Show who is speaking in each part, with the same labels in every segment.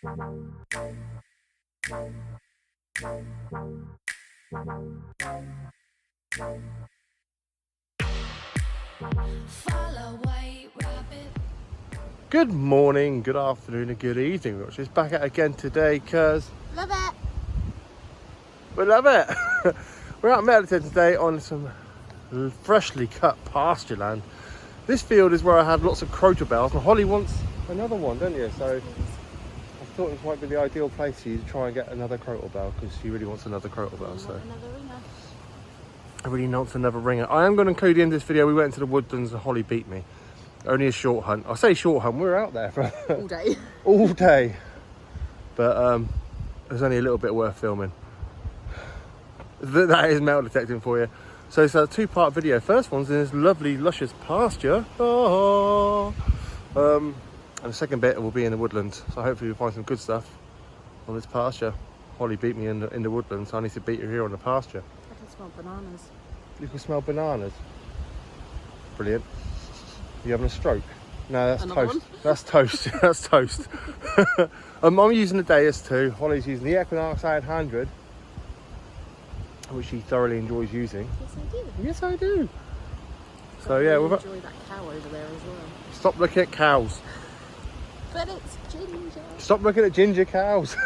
Speaker 1: Good morning, good afternoon and good evening. We're just back at it again today because
Speaker 2: Love it.
Speaker 1: we love it. We're out in Middleton today on some freshly cut pasture land. This field is where I had lots of crotal bells, and Holly wants another one, don't you? So I thought this might be the ideal place for you to try and get another crotal bell, because she really wants another crotal bell. So
Speaker 2: Another ringer.
Speaker 1: I really wants another ringer. I am going to include in this video, we went into the woodlands and Holly beat me. Only a short hunt. I say short hunt, we were out there for
Speaker 2: All day.
Speaker 1: all day. But there's only a little bit worth filming. That is metal detecting for you. So it's a two-part video. First one's in this lovely luscious pasture. Oh. And the second bit will be in the woodlands. So hopefully we'll find some good stuff on this pasture. Holly beat me in the woodlands, so I need to beat her here on the pasture.
Speaker 2: I can smell bananas.
Speaker 1: You can smell bananas. Brilliant. You having a stroke? No, that's
Speaker 2: Another
Speaker 1: toast.
Speaker 2: one?
Speaker 1: That's toast. That's toast. I'm using the Deus 2. Holly's using the Equinox 800, which she thoroughly enjoys using.
Speaker 2: Yes, I do.
Speaker 1: Yes, I do. So
Speaker 2: I
Speaker 1: yeah,
Speaker 2: really
Speaker 1: we've
Speaker 2: enjoy that cow over there as well.
Speaker 1: stop looking at cows.
Speaker 2: But it's ginger.
Speaker 1: Stop looking at ginger cows.
Speaker 2: I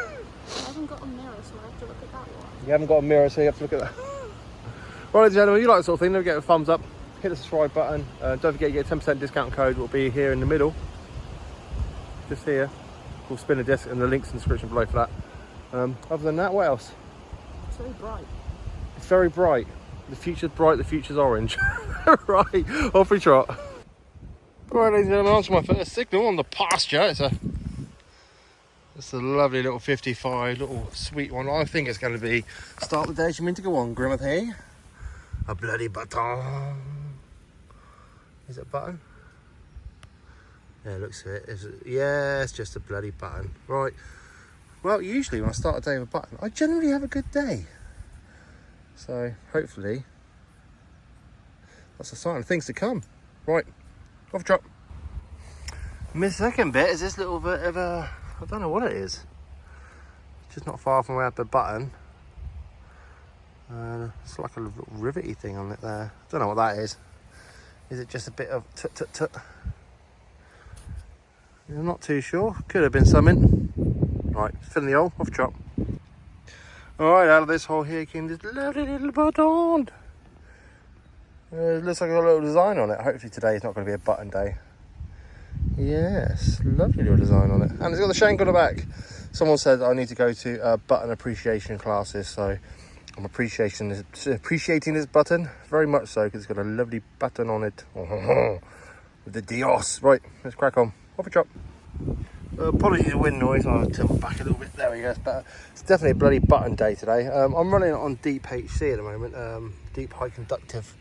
Speaker 2: haven't got a mirror, so I have to look at that one.
Speaker 1: You haven't got a mirror, so you have to look at that. Right, ladies and gentlemen, you like that sort of thing, don't forget a thumbs up. Hit the subscribe button. Don't forget you get a 10% discount code. Will be here in the middle, just here. Called Spinner Disc, and the links in the description below for that. Other than that, what else?
Speaker 2: It's very bright.
Speaker 1: It's very bright. The future's bright. The future's orange. Right, off we trot. Right, ladies and gentlemen, on to my first signal on the pasture. It's a lovely little 55, little sweet one. I think it's going to be start the day. You mean to go on, Grimothy? A bloody button. Is it a button? Yeah, it looks it. Yeah, it's just a bloody button. Right. Well, usually when I start a day with a button, I generally have a good day. So, hopefully, that's a sign of things to come. Right, off drop. My second bit is this little bit of a, I don't know what it is. It's just not far from where I had the button. It's like a little rivety thing on it there. Don't know what that is. Is it just a bit of tut? I'm not too sure. Could have been something. Right, fill in the hole, off chop. Alright, out of this hole here came this lovely little button. It looks like a little design on it. Hopefully today is not going to be a button day. Yes, lovely little design on it. And it's got the shank on the back. Someone said I need to go to button appreciation classes, so I'm appreciating this button very much so, because it's got a lovely button on it. With the Dios. Right, let's crack on. Off a chop. Apologies for the wind noise. I'll tilt back a little bit. There we go. It's better. It's definitely a bloody button day today. I'm running it on deep HC at the moment. Deep high conductive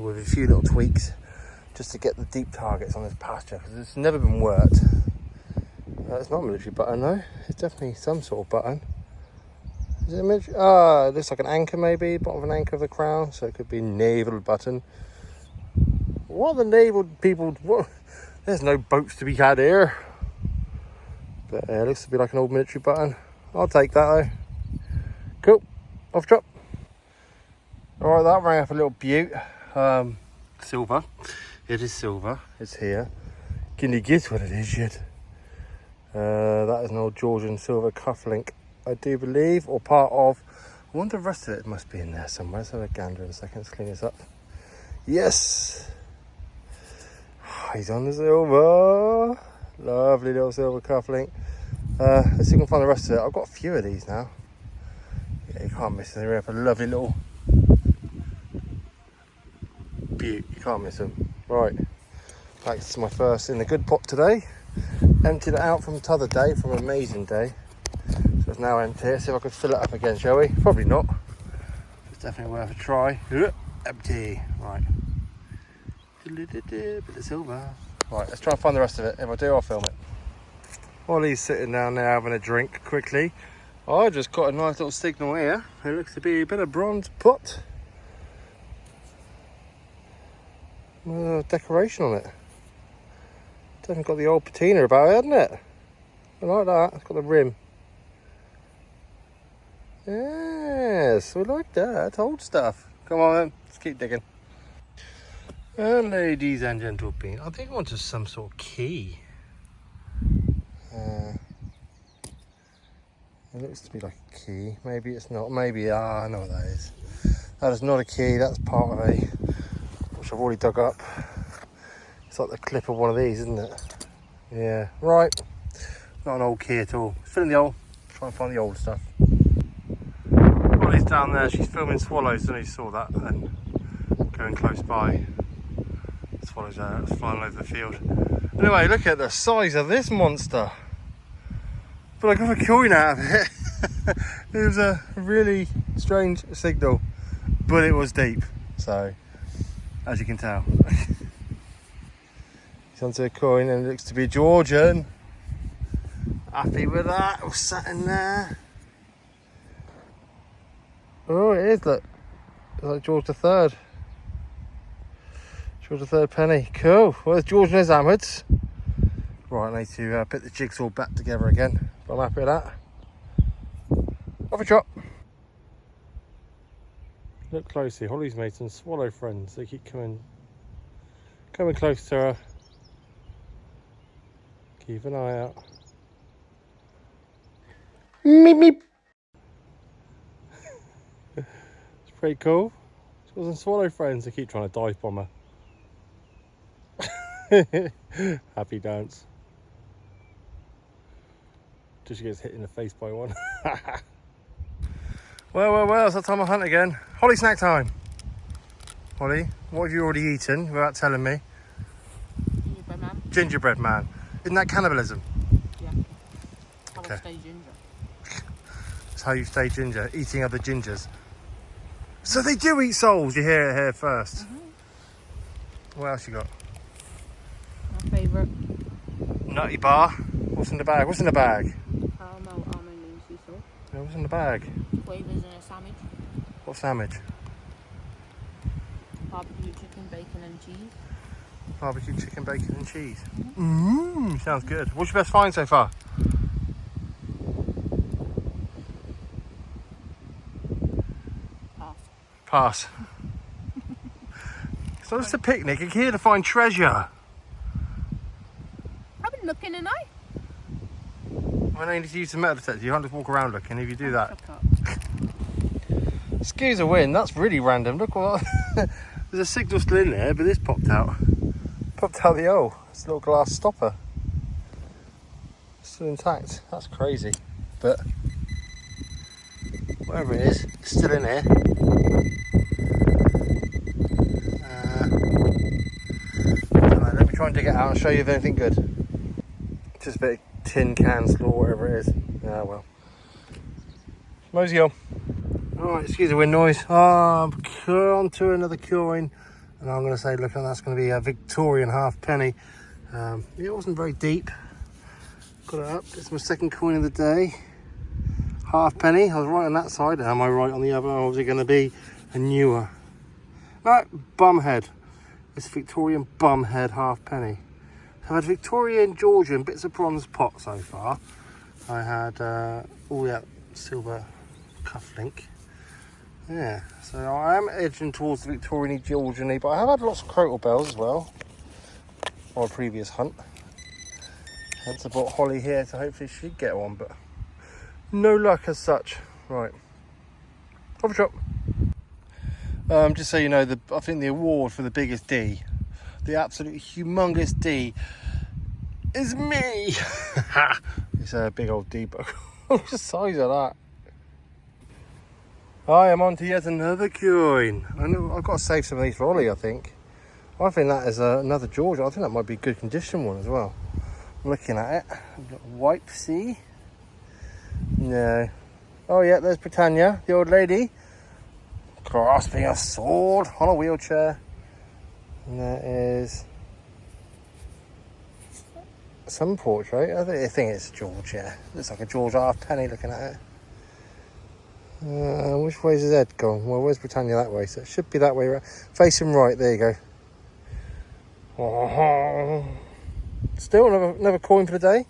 Speaker 1: with a few little tweaks just to get the deep targets on this pasture, because it's never been worked. It's not a military button though. It's definitely some sort of button. Is it a military? It looks like an anchor maybe, bottom of an anchor of the crown, so it could be naval button. What are the naval people? What? There's no boats to be had here. But it looks to be like an old military button. I'll take that though. Cool. Off drop. Alright, that rang up a little beaut. Silver. It is silver. It's here. Can you guess what it is yet? That is an old Georgian silver cufflink, I do believe, or part of. I wonder the rest of it must be in there somewhere. Let's have a gander in a second. Let's clean this up. Yes! He's on the silver. Lovely little silver cufflink. Let's see if we can find the rest of it. I've got a few of these now. Yeah, you can't miss them. They're a lovely little beaut. You can't miss them. Right. Back to my first in the good pot today. Emptied it out from t'other day, from amazing day. So it's now empty. Let's see if I can fill it up again, shall we? Probably not. It's definitely worth a try. Empty. Right. Bit of silver. Right, let's try and find the rest of it. If I do, I'll film it. While he's sitting down there having a drink quickly, I just got a nice little signal here. It looks to be a bit of bronze pot. Decoration on it. Definitely got the old patina about it, hasn't it? I like that. It's got the rim. Yes, we like that. Old stuff. Come on then, let's keep digging. And ladies and gentlemen, I think I wanted some sort of key. It looks to be like a key. Maybe it's not. Maybe, I know what that is. That is not a key. That's part of a, which I've already dug up. It's like the clip of one of these, isn't it? Yeah, right. Not an old key at all. Fill in the hole. Try and find the old stuff. Molly's down there. She's filming swallows. I don't know if you saw that. And going close by. Swallows flying over the field. Anyway, look at the size of this monster. But I got a coin out of it. It was a really strange signal, but it was deep. So, as you can tell, it's onto a coin and it looks to be Georgian. Happy with that. We're sat in there. Oh, it is. Look, it's like George III. George III penny. Cool. Well, there's George and his hammers. Right, I need to put the jigsaw back together again. But I'm happy with that. Off a chop. Look closely. Holly's made some swallow friends. They keep coming close to her. Keep an eye out. Meep meep. It's pretty cool. She's got some swallow friends. They keep trying to dive bomb her. Happy dance. Till she gets hit in the face by one. Well, it's that time of hunt again. Holly, snack time. Holly, what have you already eaten without telling me?
Speaker 2: Gingerbread man.
Speaker 1: Gingerbread man. Isn't that cannibalism?
Speaker 2: Yeah. How
Speaker 1: Okay.
Speaker 2: I stay ginger.
Speaker 1: That's how you stay ginger, eating other gingers. So they do eat souls, you hear it here first. What else you got?
Speaker 2: My favourite.
Speaker 1: Nutty bar. What's in the bag? What's in the bag?
Speaker 2: Caramel almond and sea salt.
Speaker 1: Yeah, what's in the bag?
Speaker 2: Flavors in a sandwich.
Speaker 1: What sandwich?
Speaker 2: Barbecue chicken, bacon and cheese.
Speaker 1: Barbecue chicken, bacon and cheese. Sounds good. What's your best find so far?
Speaker 2: Pass.
Speaker 1: Pass. It's not just a picnic, you're here to find treasure.
Speaker 2: I've been looking and I.
Speaker 1: When I need to use the metal detector, you can't just walk around looking. If you do that,
Speaker 2: Shut up.
Speaker 1: excuse a win. That's really random. Look what. There's a signal still in there, but this popped out. Popped out the hole. It's a little glass stopper. Still intact. That's crazy. But whatever it is, it's still in here. Right, let me try and dig it out and show you if anything good. Just a bit of tin can slaw, whatever it is. Ah, well. Mosey on. Alright, excuse the wind noise. I'm on to another coin. And I'm going to say, look, that's going to be a Victorian halfpenny. It wasn't very deep. Got it up. It's my second coin of the day. Halfpenny. I was right on that side. Am I right on the other? Or was it going to be a newer? No, bumhead. It's Victorian bumhead halfpenny. I've had Victorian, Georgian, bits of bronze pot so far. I had all that silver cufflink. Yeah, so I am edging towards the Victorian Georgian, but I have had lots of crotal bells as well on a previous hunt. Hence I brought Holly here to hopefully she'd get one, but no luck as such. Right, off a chop. Just so you know, I think the award for the biggest D, the absolutely humongous D, is me. It's a big old D, but what's the size of that? I am on to yet another coin. I know I've got to save some of these for Ollie, I think. I think that is another Georgia. I think that might be a good condition one as well. I'm looking at it. I've got Wipe C. No. Oh yeah, there's Britannia, the old lady, grasping a sword on a wheelchair. And there is some portrait. I think it's George, yeah. Looks like a George halfpenny looking at it. Which way's his head gone? Well, where's Britannia that way? So it should be that way. Face him right. There you go. Still another coin for the day.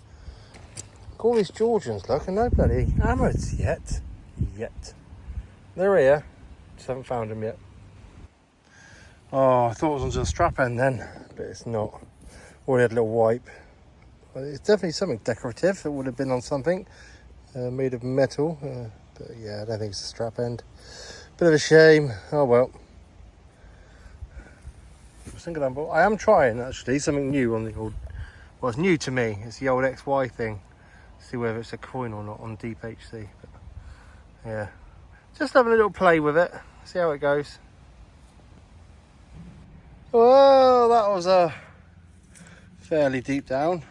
Speaker 1: All these Georgians, look, and no bloody hammers yet. They're here. Just haven't found them yet. Oh, I thought it was onto the strap end then, but it's not. Already had a little wipe. Well, it's definitely something decorative. It would have been on something made of metal. But yeah, I don't think it's the strap end. Bit of a shame. Oh well. I am trying actually something new on the old. Well, it's new to me. It's the old XY thing. See whether it's a coin or not on Deep HC. But yeah, just having a little play with it. See how it goes. Well, that was fairly deep down.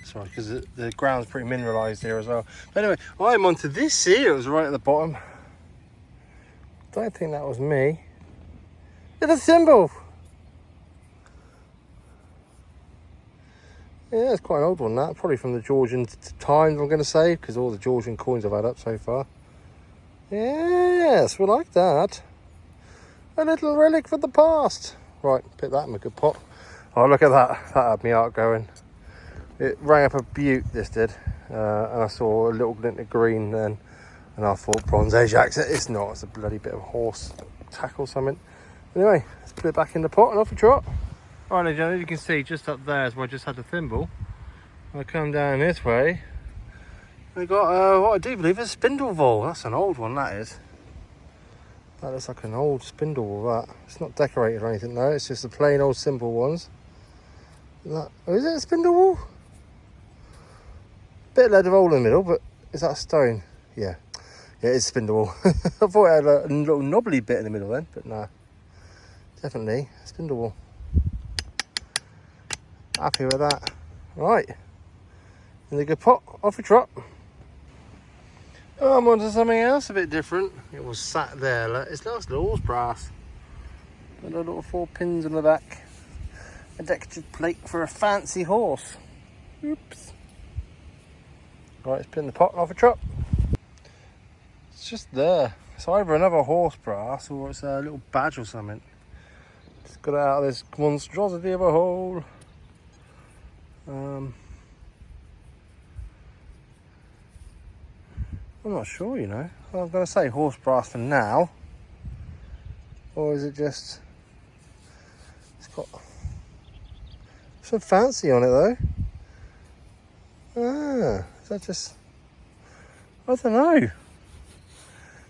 Speaker 1: Sorry, because the ground's pretty mineralised here as well. But anyway, I'm onto this here. It was right at the bottom. Don't think that was me. It's a symbol. Yeah, it's quite an old one, that. Probably from the Georgian times, I'm going to say, because all the Georgian coins I've had up so far. Yes, we like that. A little relic for the past. Right, put that in a good pot. Oh, look at that. That had me heart going. It rang up a beaut, this did. And I saw a little glint of green then. And I thought Bronze Age axe. It's not. It's a bloody bit of horse tack or something. Anyway, let's put it back in the pot and off we trot. Right, as you can see, just up there is where I just had the thimble. I come down this way. We got what I do believe is a spindle ball. That's an old one, that is. That looks like an old spindle ball, that. It's not decorated or anything, though. It's just the plain old simple ones. That, oh, is it a spindle ball? Bit of lead hole in the middle, but is that a stone? Yeah. Yeah, it is spindle ball. I thought it had a little knobbly bit in the middle then, but nah. Definitely a spindle ball. Happy with that. Right. In the good pot, off we trot. Oh, I'm onto something else a bit different. It was sat there. Look. It's nice little horse brass. Got a little 4 pins in the back. A decorative plate for a fancy horse. Oops. Right, let's put in the pot and off we trot. It's just there. It's either another horse brass or it's a little badge or something. Just got it out of this monstrosity of a hole. I'm not sure, you know. Well, I'm going to say horse brass for now. Or is it just... It's got some fancy on it though. Ah, is that just... I don't know.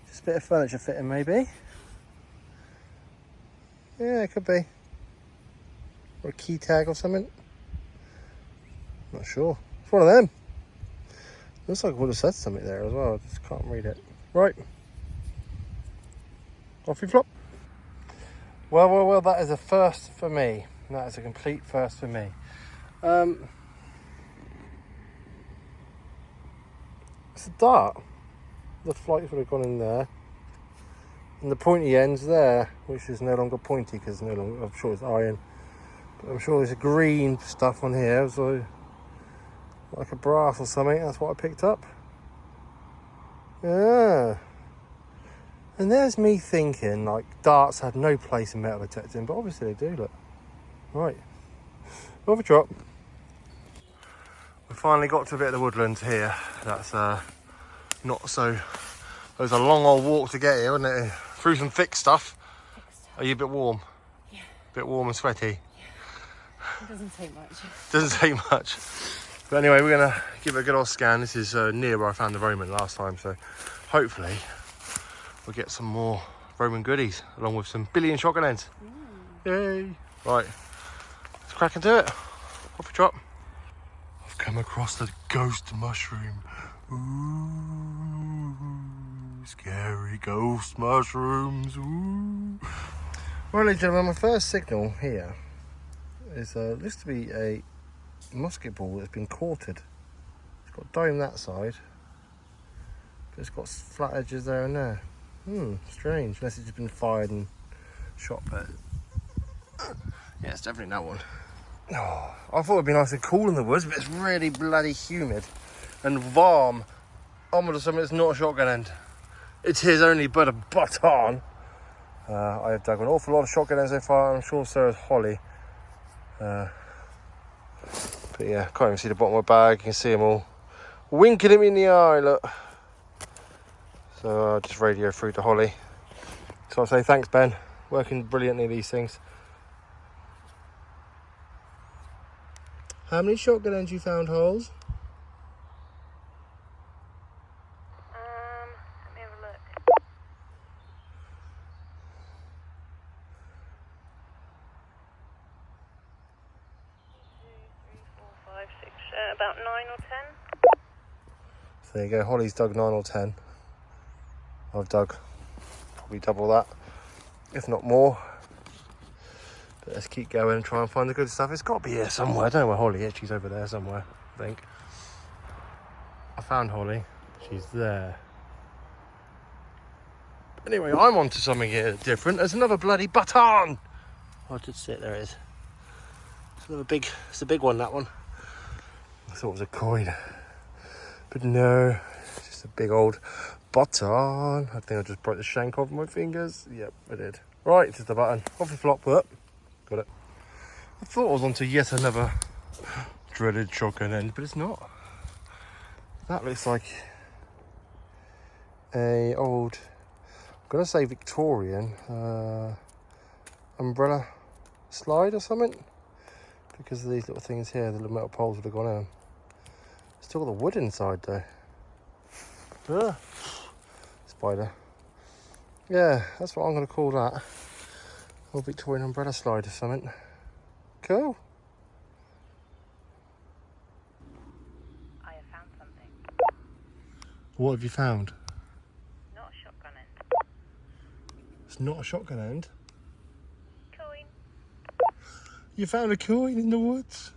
Speaker 1: Just a bit of furniture fitting maybe. Yeah, it could be. Or a key tag or something. Not sure. It's one of them. Looks like I would have said something there as well. I just can't read it. Right. Off you flop. Well, that is a first for me. That is a complete first for me. It's a dart. The flight would have gone in there. And the pointy end's there, which is no longer pointy because no longer, I'm sure it's iron. But I'm sure there's green stuff on here, so like a brass or something. That's what I picked up. Yeah. And there's me thinking like darts had no place in metal detecting, but obviously they do. Look. Right. Over drop. We finally got to a bit of the woodlands here. That's not so. It was a long old walk to get here, wasn't it? Through some thick stuff. Are you a bit warm?
Speaker 2: Yeah.
Speaker 1: A bit warm and sweaty?
Speaker 2: Yeah. It doesn't take much.
Speaker 1: Doesn't take much. But anyway, we're going to give it a good old scan. This is near where I found the Roman last time, so hopefully we'll get some more Roman goodies along with some billy and shotgun ends. Yay! Right, let's crack into it. Off we trot. I've come across the ghost mushroom. Ooh, scary ghost mushrooms. Ooh. Right, ladies and gentlemen, my first signal here is looks to be a musket ball that's been quartered. It's got dome that side, but it's got flat edges there and there. Strange, unless it's just been fired and shot, but yeah, it's definitely that one. Oh, I thought it'd be nice and cool in the woods, but it's really bloody humid and warm. I'm onto something that's not a shotgun end. It is only but a baton. I have dug an awful lot of shotgun ends so far. I'm sure so has Holly. But yeah, can't even see the bottom of my bag. You can see them all winking at me in the eye, look. So I'll just radio through to Holly. So I'll say thanks, Ben. Working brilliantly, these things. How many shotgun ends you found, Holes?
Speaker 2: Let me have a look. 5, 6, about 9 or 10.
Speaker 1: So there you go, Holly's dug 9 or 10. I've dug probably double that, if not more. But let's keep going and try and find the good stuff. It's got to be here somewhere. I don't know where Holly is. She's over there somewhere, I think. I found Holly. She's there. Anyway, I'm on to something here different. There's another bloody button. Oh, just sit there it is. It's another big, it's a big one, that one. I thought it was a coin. But no, it's just a big old button. I think I just broke the shank off my fingers. Yep, I did. Right, just the button. Off the flop, up. Got it. I thought I was onto yet another dreaded shotgun end, but it's not. That looks like a old, I'm gonna say Victorian umbrella slide or something, because of these little things here. The little metal poles would have gone in. Still got the wood inside though. Ah, spider. Yeah, that's what I'm gonna call that. Old Victorian umbrella slide or something. Cool.
Speaker 2: I have found something.
Speaker 1: What have you found?
Speaker 2: Not a shotgun end.
Speaker 1: It's not a shotgun end.
Speaker 2: Coin.
Speaker 1: You found a coin in the woods.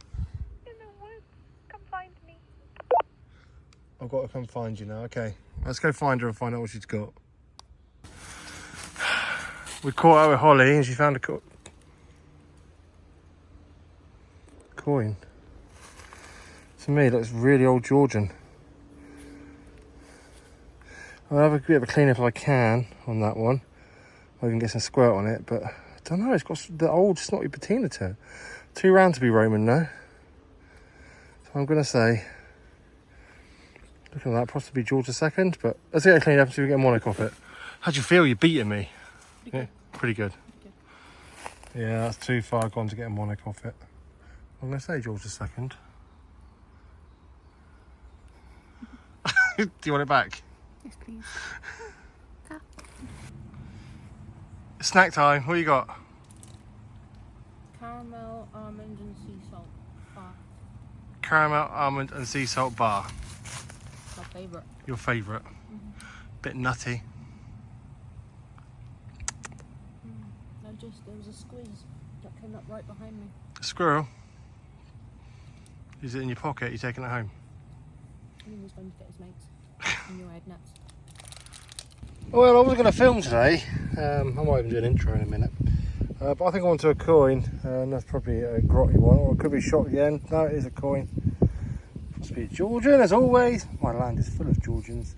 Speaker 2: In the woods. Come find me.
Speaker 1: I've got to come find you now. Okay, let's go find her and find out what she's got. We caught up with Holly and she found a coin. To me, it looks really old Georgian. I'll have a bit of a clean up if I can on that one. I can get some squirt on it, but I don't know. It's got the old snotty patina to it. Too round to be Roman now. So I'm going to say, looking at that, possibly George II, but let's get it cleaned up and see if we get a Monac off it. How'd you feel? You're beating me. Yeah, pretty good. Yeah, that's too far gone to get a Monac off it. I'm going to say George II. Do you want it back?
Speaker 2: Yes, please.
Speaker 1: Snack time. What you got?
Speaker 2: Caramel, almond, and sea salt bar.
Speaker 1: Caramel, almond, and sea salt bar.
Speaker 2: My favourite.
Speaker 1: Your favourite. Bit nutty.
Speaker 2: There was a squeeze that came up right behind me.
Speaker 1: A squirrel. Is it in your pocket? You taking it home?
Speaker 2: I think he was going to get his mates. And your head nuts.
Speaker 1: Well, I wasn't going to film today. I might even do an intro in a minute. But I think I want to a coin, and that's probably a grotty one, or it could be shot again. No, it is a coin. Must be a Georgian, as always. My land is full of Georgians,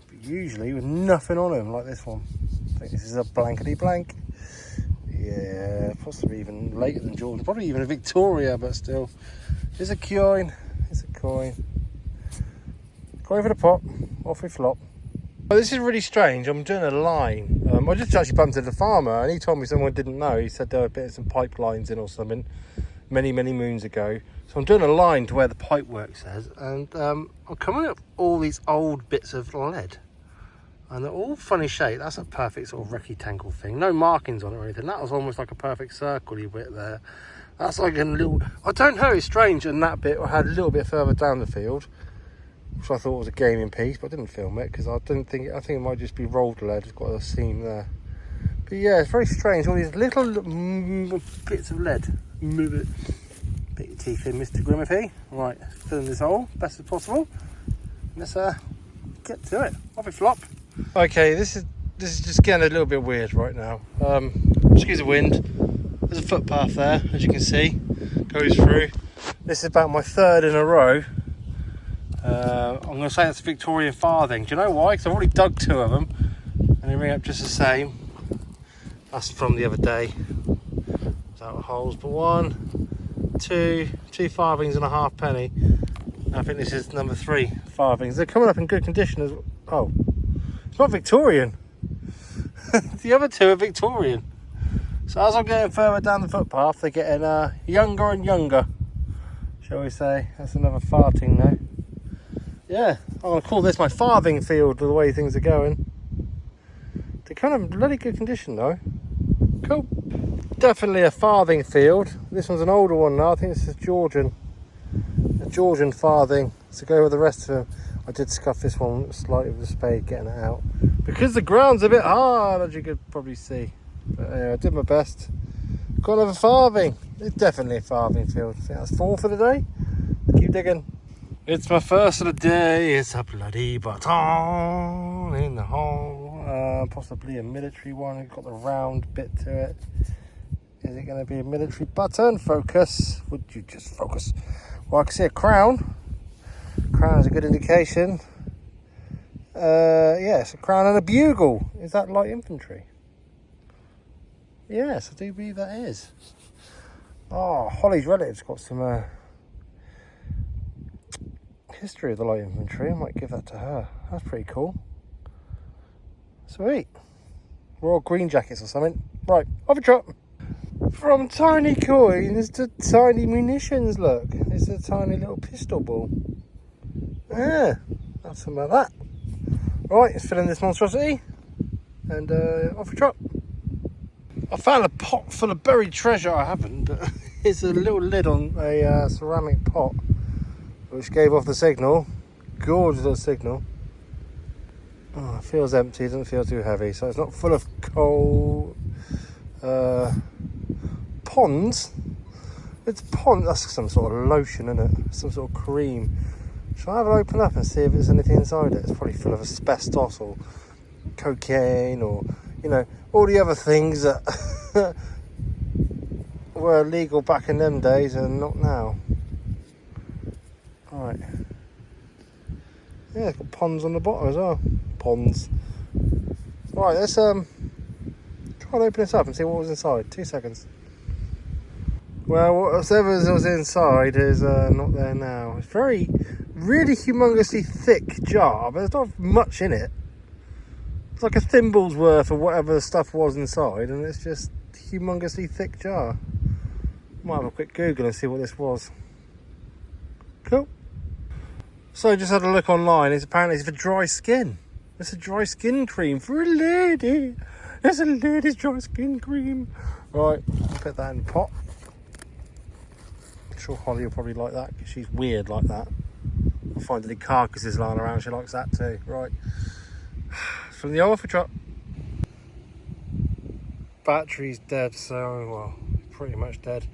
Speaker 1: but usually with nothing on them, like this one. I think this is a blankety blank. Yeah, possibly even later than Georgian. Probably even a Victoria, but still. It's a coin. It's a coin. Coin for the pot. Off we flop. Well, this is really strange. I'm doing a line. I just actually bumped into the farmer and he told me someone didn't know. He said there were bits some pipelines in or something many moons ago. So I'm doing a line to where the pipe work says, and I'm coming up all these old bits of lead. And they're all funny shape. That's a perfect sort of rectangle thing. No markings on it or anything. That was almost like a perfect circle-y bit there. That's like a little, I don't know, it's strange. And that bit I had a little bit further down the field, which I thought was a gaming piece, but I didn't film it because I think it might just be rolled lead. It's got a seam there. But yeah, it's very strange. All these little bits of lead. Move it. Bit your teeth in, Mr. Grimothy. Right, fill in this hole best as possible. Let's get to it. Off we flop. Okay, this is just getting a little bit weird right now. Excuse the wind. There's a footpath there, as you can see, goes through. This is about my third in a row. I'm going to say that's Victorian Farthing. Do you know why? Because I've already dug 2 of them, and they ring up just the same. That's from the other day. It's out of holes, but 1, two farthings and a halfpenny. I think this is number 3 farthings. They're coming up in good condition as well. Oh, it's not Victorian. The other 2 are Victorian. So as I'm getting further down the footpath, they're getting younger and younger, shall we say. That's another farthing now. Yeah, I'm going to call this my farthing field with the way things are going. They're kind of bloody good condition though. Cool. Definitely a farthing field. This one's an older one now. I think this is a Georgian farthing. To go with the rest of them, I did scuff this one slightly with a spade, getting it out because the ground's a bit hard, as you could probably see. But yeah, I did my best. Got another farthing. It's definitely a farthing field. I think that's 4 for the day. Keep digging. It's my first of the day. It's a bloody button in the hole. Possibly a military one. It's got the round bit to it. Is it going to be a military button? Focus. Would you just focus? Well, I can see a crown. Crown is a good indication. Yes, a crown and a bugle. Is that light infantry? Yes, I do believe that is. Oh, Holly's relative's got some history of the light infantry. I might give that to her. That's pretty cool. Sweet. Royal Green Jackets or something. Right, off a trot. From tiny coins to tiny munitions, look. It's a tiny little pistol ball. Yeah, that's some of that. Right, let's fill in this monstrosity. And off a trot. I found a pot full of buried treasure. I haven't, but it's a little lid on a ceramic pot, which gave off the signal. Gorgeous little signal. Oh, it feels empty, it doesn't feel too heavy, so it's not full of coal. Ponds. It's pond. That's some sort of lotion, isn't it? Some sort of cream. Shall I have it open up and see if there's anything inside it? It's probably full of asbestos or cocaine or, you know, all the other things that were illegal back in them days and not now. Right. Yeah, it's got ponds on the bottom as well. Ponds. Right, let's try and open this up and see what was inside. 2 seconds. Well, whatever was inside is not there now. It's really humongously thick jar, but there's not much in it. It's like a thimble's worth of whatever the stuff was inside, and it's just humongously thick jar. Might have a quick Google and see what this was. Cool. So I just had a look online. It's apparently for dry skin. It's a dry skin cream for a lady. It's a lady's dry skin cream. Right, I'll put that in the pot. I'm sure Holly will probably like that because she's weird like that. I'll find any carcasses lying around. She likes that too. Right. From the old trot. Battery's dead, so well, pretty much dead.